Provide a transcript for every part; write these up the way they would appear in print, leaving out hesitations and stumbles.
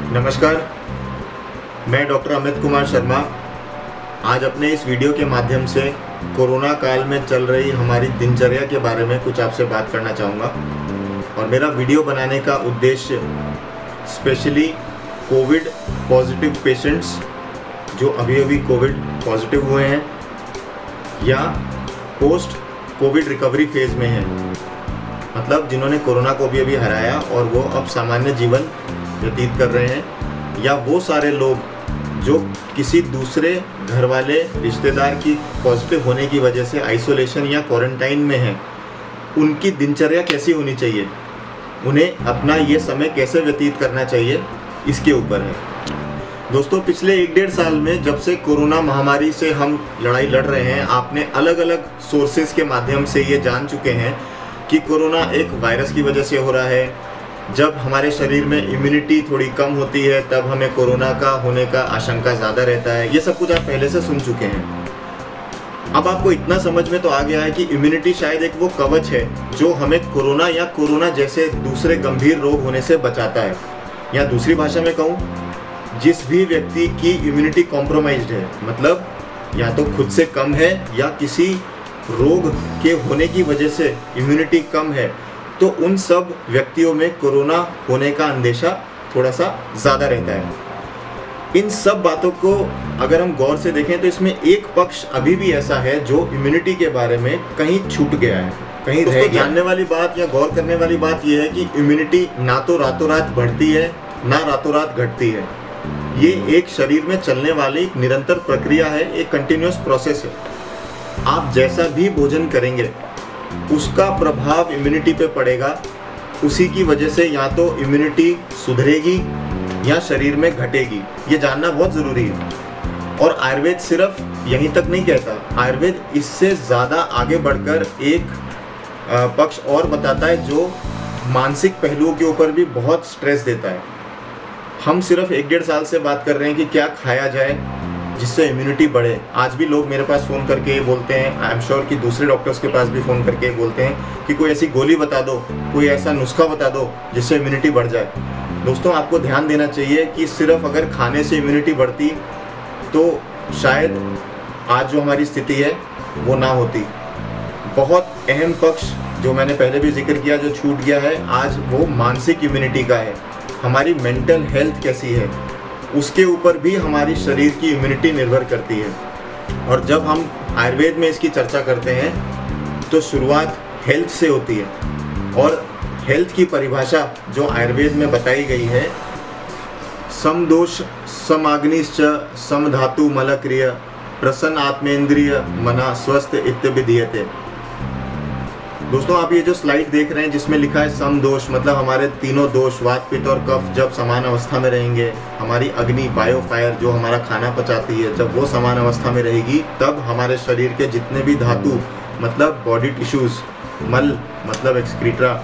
नमस्कार, मैं डॉक्टर अमित कुमार शर्मा आज अपने इस वीडियो के माध्यम से कोरोना काल में चल रही हमारी दिनचर्या के बारे में कुछ आपसे बात करना चाहूँगा। और मेरा वीडियो बनाने का उद्देश्य स्पेशली कोविड पॉजिटिव पेशेंट्स जो अभी कोविड पॉजिटिव हुए हैं या पोस्ट कोविड रिकवरी फेज़ में हैं, मतलब जिन्होंने कोरोना को भी अभी हराया और वो अब सामान्य जीवन व्यतीत कर रहे हैं, या वो सारे लोग जो किसी दूसरे घर वाले रिश्तेदार की पॉजिटिव होने की वजह से आइसोलेशन या क्वारंटाइन में हैं। उनकी दिनचर्या कैसी होनी चाहिए, उन्हें अपना ये समय कैसे व्यतीत करना चाहिए, इसके ऊपर है। दोस्तों, पिछले 1-1.5 साल में जब से कोरोना महामारी से हम लड़ाई लड़ रहे हैं, आपने अलग अलग सोर्सेज के माध्यम से ये जान चुके हैं कि कोरोना एक वायरस की वजह से हो रहा है। जब हमारे शरीर में इम्यूनिटी थोड़ी कम होती है तब हमें कोरोना का होने का आशंका ज़्यादा रहता है। ये सब कुछ आप पहले से सुन चुके हैं। अब आपको इतना समझ में तो आ गया है कि इम्यूनिटी शायद एक वो कवच है जो हमें कोरोना या कोरोना जैसे दूसरे गंभीर रोग होने से बचाता है। या दूसरी भाषा में कहूँ, जिस भी व्यक्ति की इम्यूनिटी कॉम्प्रोमाइज्ड है, मतलब या तो खुद से कम है या किसी रोग के होने की वजह से इम्यूनिटी कम है, तो उन सब व्यक्तियों में कोरोना होने का अंदेशा थोड़ा सा ज़्यादा रहता है। इन सब बातों को अगर हम गौर से देखें तो इसमें एक पक्ष अभी भी ऐसा है जो इम्यूनिटी के बारे में कहीं छूट गया है, कहीं रह गया। जानने वाली बात या गौर करने वाली बात यह है कि इम्यूनिटी ना तो रातों रात बढ़ती है ना रातों रात घटती है। ये एक शरीर में चलने वाली एक निरंतर प्रक्रिया है, एक कंटिन्यूस प्रोसेस है। आप जैसा भी भोजन करेंगे उसका प्रभाव इम्यूनिटी पे पड़ेगा। उसी की वजह से या तो इम्यूनिटी सुधरेगी या शरीर में घटेगी। ये जानना बहुत ज़रूरी है। और आयुर्वेद सिर्फ यहीं तक नहीं कहता, आयुर्वेद इससे ज़्यादा आगे बढ़कर एक पक्ष और बताता है जो मानसिक पहलुओं के ऊपर भी बहुत स्ट्रेस देता है। हम सिर्फ 1-1.5 साल से बात कर रहे हैं कि क्या खाया जाए जिससे इम्यूनिटी बढ़े। आज भी लोग मेरे पास फ़ोन करके बोलते हैं, आई एम श्योर कि दूसरे डॉक्टर्स के पास भी फ़ोन करके बोलते हैं कि कोई ऐसी गोली बता दो, कोई ऐसा नुस्खा बता दो जिससे इम्यूनिटी बढ़ जाए। दोस्तों, आपको ध्यान देना चाहिए कि सिर्फ अगर खाने से इम्यूनिटी बढ़ती तो शायद आज जो हमारी स्थिति है वो ना होती। बहुत अहम पक्ष जो मैंने पहले भी जिक्र किया जो छूट गया है आज, वो मानसिक इम्यूनिटी का है। हमारी मेंटल हेल्थ कैसी है उसके ऊपर भी हमारी शरीर की इम्यूनिटी निर्भर करती है। और जब हम आयुर्वेद में इसकी चर्चा करते हैं तो शुरुआत हेल्थ से होती है। और हेल्थ की परिभाषा जो आयुर्वेद में बताई गई है, समदोष समाग्निश्च समधातु मलक्रिय प्रसन्न आत्मेंद्रिय मना स्वस्थ इत्यभिधीयते। दोस्तों, आप ये जो स्लाइड देख रहे हैं जिसमें लिखा है समदोष, मतलब हमारे तीनों दोष वात पित्त और कफ जब समान अवस्था में रहेंगे, हमारी अग्नि बायो फायर जो हमारा खाना पचाती है, जब वो समान अवस्था में रहेगी, तब हमारे शरीर के जितने भी धातु मतलब बॉडी टिश्यूज, मल मतलब एक्सक्रीटा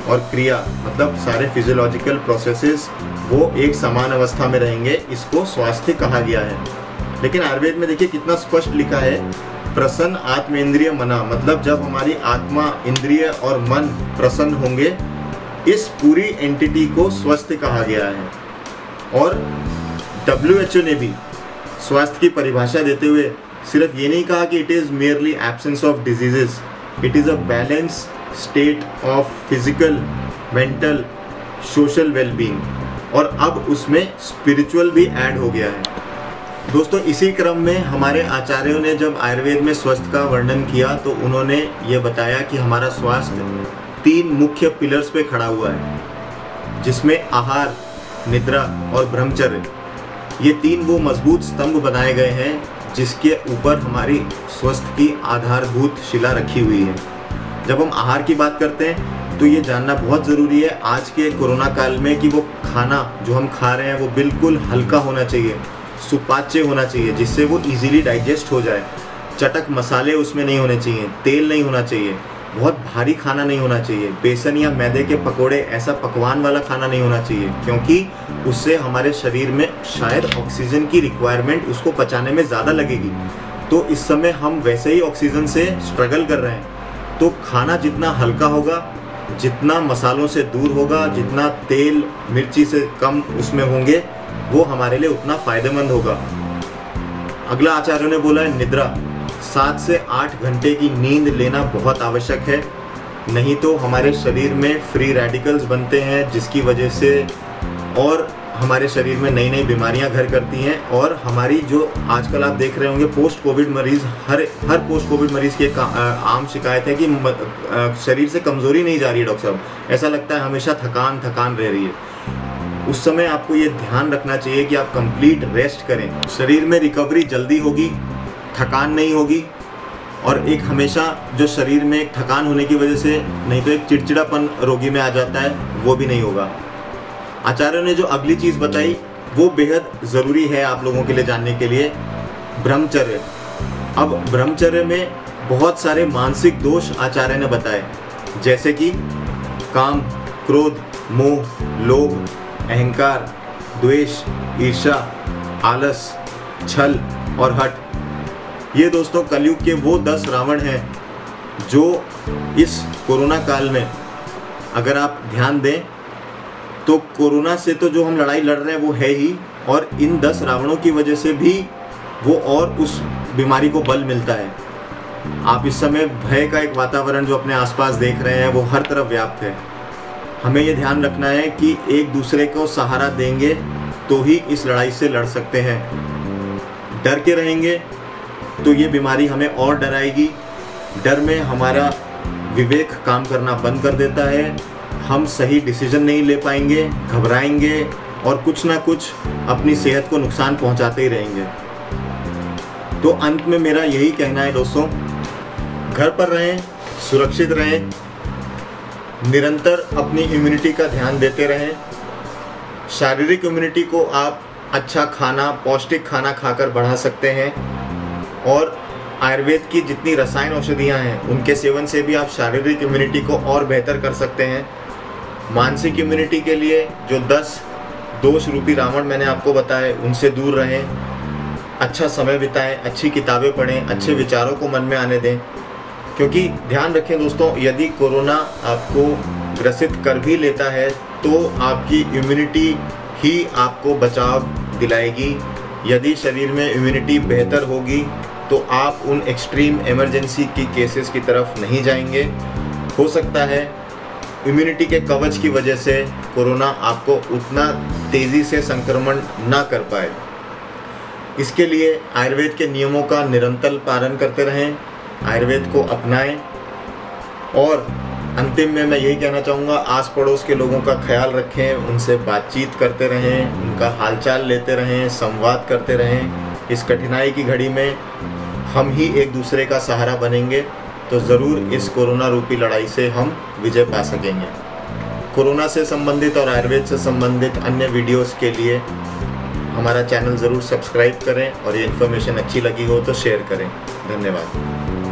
और क्रिया मतलब सारे फिजियोलॉजिकल प्रोसेसेस वो एक समान अवस्था में रहेंगे। इसको स्वास्थ्य कहा गया है। लेकिन आयुर्वेद में देखिए कितना स्पष्ट लिखा है, प्रसन्न आत्मेंद्रिय मना, मतलब जब हमारी आत्मा, इंद्रिय और मन प्रसन्न होंगे, इस पूरी एंटिटी को स्वस्थ कहा गया है। और WHO ने भी स्वास्थ्य की परिभाषा देते हुए सिर्फ ये नहीं कहा कि it is merely absence of diseases, it is a balance state of physical, mental, social wellbeing, और अब उसमें स्पिरिचुअल भी ऐड हो गया है। दोस्तों, इसी क्रम में हमारे आचार्यों ने जब आयुर्वेद में स्वास्थ्य का वर्णन किया तो उन्होंने ये बताया कि हमारा स्वास्थ्य 3 मुख्य पिलर्स पे खड़ा हुआ है, जिसमें आहार, निद्रा और ब्रह्मचर्य, ये 3 वो मजबूत स्तंभ बनाए गए हैं जिसके ऊपर हमारी स्वास्थ्य की आधारभूत शिला रखी हुई है। जब हम आहार की बात करते हैं तो ये जानना बहुत ज़रूरी है आज के कोरोना काल में कि वो खाना जो हम खा रहे हैं वो बिल्कुल हल्का होना चाहिए, सुपाच्य होना चाहिए, जिससे वो इजीली डाइजेस्ट हो जाए। चटक मसाले उसमें नहीं होने चाहिए, तेल नहीं होना चाहिए, बहुत भारी खाना नहीं होना चाहिए, बेसन या मैदे के पकोड़े ऐसा पकवान वाला खाना नहीं होना चाहिए, क्योंकि उससे हमारे शरीर में शायद ऑक्सीजन की रिक्वायरमेंट उसको पचाने में ज़्यादा लगेगी। तो इस समय हम वैसे ही ऑक्सीजन से स्ट्रगल कर रहे हैं। तो खाना जितना हल्का होगा, जितना मसालों से दूर होगा, जितना तेल मिर्ची से कम उसमें होंगे, वो हमारे लिए उतना फायदेमंद होगा। अगला आचार्यों ने बोला है निद्रा, 7 से 8 घंटे की नींद लेना बहुत आवश्यक है, नहीं तो हमारे शरीर में फ्री रेडिकल्स बनते हैं जिसकी वजह से और हमारे शरीर में नई नई बीमारियां घर करती हैं। और हमारी जो आजकल आप देख रहे होंगे पोस्ट कोविड मरीज़, हर पोस्ट कोविड मरीज़ की एक आम शिकायत है कि शरीर से कमज़ोरी नहीं जा रही है डॉक्टर साहब, ऐसा लगता है हमेशा थकान थकान रह रही है। उस समय आपको ये ध्यान रखना चाहिए कि आप कंप्लीट रेस्ट करें, शरीर में रिकवरी जल्दी होगी, थकान नहीं होगी। और एक हमेशा जो शरीर में एक थकान होने की वजह से नहीं तो एक चिड़चिड़ापन रोगी में आ जाता है, वो भी नहीं होगा। आचार्यों ने जो अगली चीज़ बताई वो बेहद ज़रूरी है आप लोगों के लिए जानने के लिए, ब्रह्मचर्य। अब ब्रह्मचर्य में बहुत सारे मानसिक दोष आचार्य ने बताए, जैसे कि काम, क्रोध, मोह, लोभ, अहंकार, द्वेष, ईर्ष्या, आलस, छल और हठ। ये दोस्तों कलयुग के वो 10 रावण हैं जो इस कोरोना काल में अगर आप ध्यान दें तो कोरोना से तो जो हम लड़ाई लड़ रहे हैं वो है ही, और इन 10 रावणों की वजह से भी वो और उस बीमारी को बल मिलता है। आप इस समय भय का एक वातावरण जो अपने आसपास देख रहे हैं वो हर तरफ व्याप्त है। हमें ये ध्यान रखना है कि एक दूसरे को सहारा देंगे तो ही इस लड़ाई से लड़ सकते हैं। डर के रहेंगे तो ये बीमारी हमें और डराएगी। डर में हमारा विवेक काम करना बंद कर देता है, हम सही डिसीजन नहीं ले पाएंगे, घबराएंगे और कुछ ना कुछ अपनी सेहत को नुकसान पहुंचाते ही रहेंगे। तो अंत में मेरा यही कहना है दोस्तों, घर पर रहें, सुरक्षित रहें, निरंतर अपनी इम्यूनिटी का ध्यान देते रहें। शारीरिक इम्यूनिटी को आप अच्छा खाना, पौष्टिक खाना खाकर बढ़ा सकते हैं, और आयुर्वेद की जितनी रसायन औषधियाँ हैं उनके सेवन से भी आप शारीरिक इम्यूनिटी को और बेहतर कर सकते हैं। मानसिक इम्यूनिटी के लिए जो 10 दोष रूपी रावण मैंने आपको बताए उनसे दूर रहें, अच्छा समय बिताएं, अच्छी किताबें पढ़ें, अच्छे विचारों को मन में आने दें। क्योंकि ध्यान रखें दोस्तों, यदि कोरोना आपको ग्रसित कर भी लेता है तो आपकी इम्यूनिटी ही आपको बचाव दिलाएगी। यदि शरीर में इम्यूनिटी बेहतर होगी तो आप उन एक्सट्रीम इमरजेंसी की केसेस की तरफ नहीं जाएंगे। हो सकता है इम्यूनिटी के कवच की वजह से कोरोना आपको उतना तेज़ी से संक्रमण ना कर पाए। इसके लिए आयुर्वेद के नियमों का निरंतर पालन करते रहें, आयुर्वेद को अपनाएं। और अंतिम में मैं यही कहना चाहूँगा, आस पड़ोस के लोगों का ख्याल रखें, उनसे बातचीत करते रहें, उनका हालचाल लेते रहें, संवाद करते रहें। इस कठिनाई की घड़ी में हम ही एक दूसरे का सहारा बनेंगे तो ज़रूर इस कोरोना रूपी लड़ाई से हम विजय पा सकेंगे। कोरोना से संबंधित और आयुर्वेद से संबंधित अन्य वीडियोस के लिए हमारा चैनल ज़रूर सब्सक्राइब करें, और ये इन्फॉर्मेशन अच्छी लगी हो तो शेयर करें। धन्यवाद।